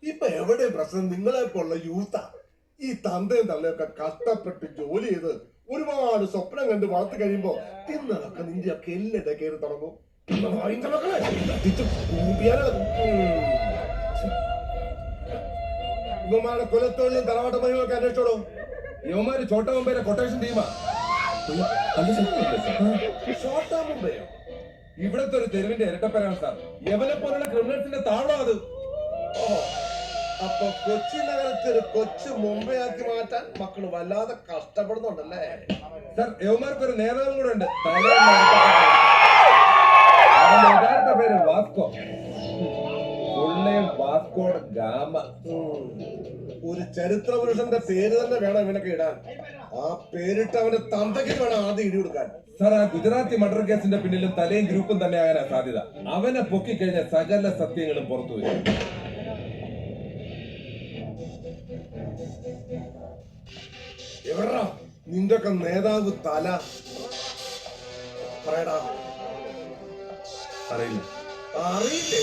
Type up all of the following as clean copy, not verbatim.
ഇപ്പൊ എവിടെ പ്രശ്നം? നിങ്ങളെ പോലുള്ള യൂത്താ. ഈ തന്തയും തള്ളയൊക്കെ കഷ്ടപ്പെട്ട് ജോലി ചെയ്ത് ഒരുപാട് സ്വപ്നം കണ്ട് വളർത്തി കഴിയുമ്പോ തിന്നതൊക്കെ നിന്റെ ഒക്കെ എല്ലിടെ കയറി തുടങ്ങും. ഇവന്മാരുടെ കൊലത്തൊഴിലും തറവാട്ടമയും ഒക്കെ അന്വേഷിച്ചോളൂ. യുവമാര് ചോട്ടാ മുംബൈയിലെ കൊട്ടേഷൻ ടീമാ. ചോട്ടാ മുംബൈയോ? ഇവിടത്തെ ഒരു തെരുവിന്റെ ഇരട്ടപ്പേരാണ് സാർ. യവനെ പോലുള്ള ക്രിമിനൽസിന്റെ താവളം അത്. അപ്പൊ കൊച്ചി നഗരത്തിൽ ഒരു കൊച്ചു മുംബൈ ആക്കി മാറ്റാൻ മക്കള് വല്ലാതെ കഷ്ടപ്പെടുന്നുണ്ടല്ലേ സാർ? യവന്മാർക്ക് ഒരു നേതാവും കൂടെ ഉണ്ട്. യഥാർത്ഥ പേര് വാസ്കോ. വാസ്കോഡ് ഗാമ. ഒരു ചരിത്ര പുരുഷന്റെ പേര് തന്നെ വേണം ഇവനൊക്കെ ഇടാൻ. ആ പേരിട്ട് അവന്റെ തന്തയ്ക്ക് വേണം ആദ്യം ഇടി കൊടുക്കാൻ. സാർ, ആ ഗുജറാത്തി മർഡർ കേസിന്റെ പിന്നിലും തലയും ഗ്രൂപ്പും തന്നെ ആകാനാ സാധ്യത. അവനെ പൊക്കിക്കഴിഞ്ഞ സകല സത്യങ്ങളും പുറത്തു വരും. എവിടാ നിന്റെ ഒക്കെ നേതാവ് തല? പറയടാ. അറിയില്ല. അറിയില്ലേ?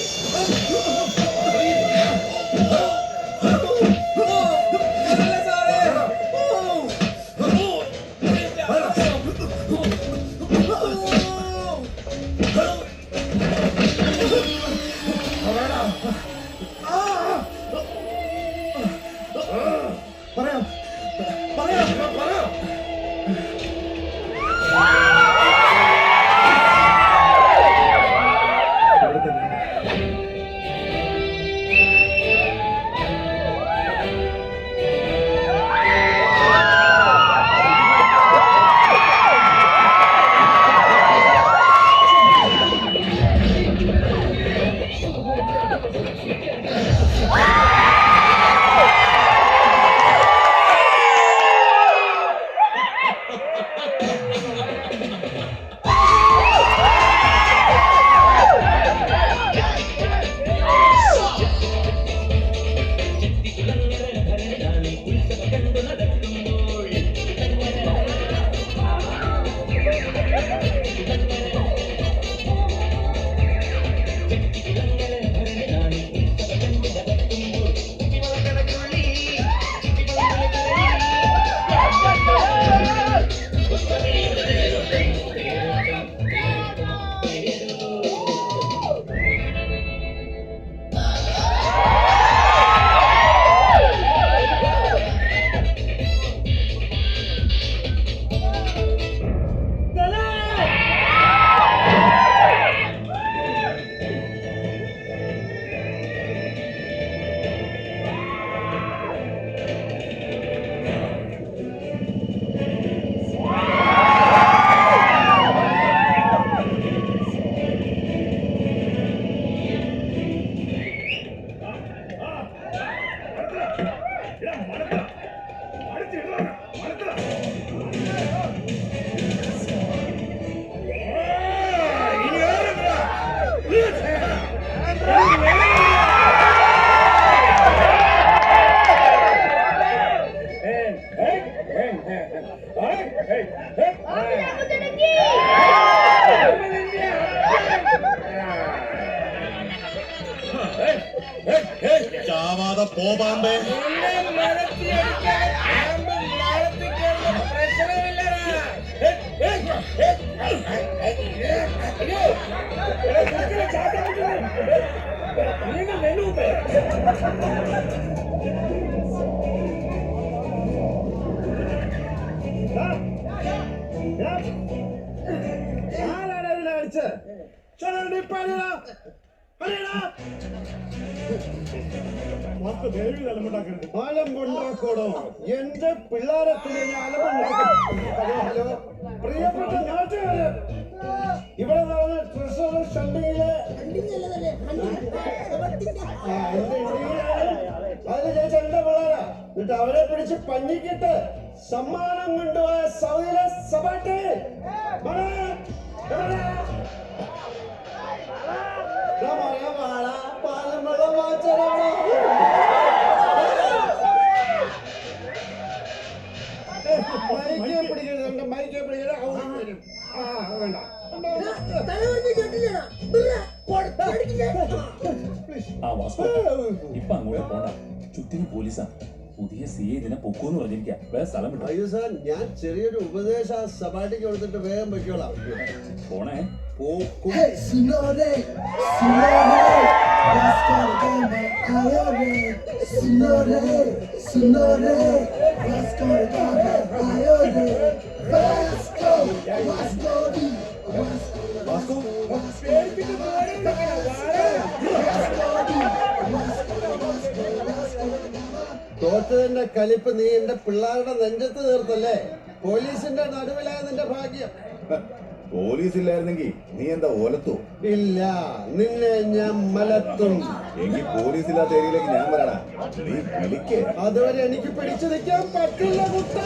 ചാവാതെ പോവാമ്പേ. ആരാണ് ഇതിനെ അടിച്ച്? അലമ്പുണ്ടാക്കോടോ? എന്റെ പിള്ളേരത്തിന് ഹലോ പ്രിയപ്പെട്ട നാട്ടുകാര്, ഇവിടെ നടന്ന ട്രഷറർ ഷണ്ടിങ്ങില് അതിന് ചേച്ചി എന്റെ പിള്ളേരാ. എന്നിട്ട് അവരെ പിടിച്ച് പഞ്ഞിക്കിട്ട് സമ്മാനം കൊണ്ടുപോയ സൗദിയിലെ സബാട്ടെ ഇപ്പൊ അങ്ങോട്ട് പോണ്ട, ചുറ്റിനും പോലീസാ. പുതിയ സി ഇതിനെ പൊക്കൂന്ന് പറഞ്ഞിരിക്കുക. വേറെ സ്ഥലം വിട്ടു. അയ്യോ സാർ, ഞാൻ ചെറിയൊരു ഉപദേശ സഭാട്ടിക്ക് കൊടുത്തിട്ട് വേഗം പൊയ്ക്കോളാം. പോണേ. പോക്കും. തോറ്റതിന്റെ കലിപ്പ് നീ എന്റെ പിള്ളേരുടെ നെഞ്ചത്ത് തീർത്തല്ലേ? പോലീസിന്റെ നടുവിലായ നിന്റെ ഭാഗ്യം. പോലീസില്ലായിരുന്നെങ്കിൽ നീ എന്താ ഓലത്തോ? ഇല്ല, നിന്നെ ഞാൻ മലത്തും. എങ്കിൽ പോലീസില്ലാത്ത ഏരിയയിലേക്ക് ഞാൻ വരണ. നീ കളിക്കേ. അതുവരെ എനിക്ക് പിടിച്ചു നിൽക്കാൻ പറ്റില്ല കുട്ടാ.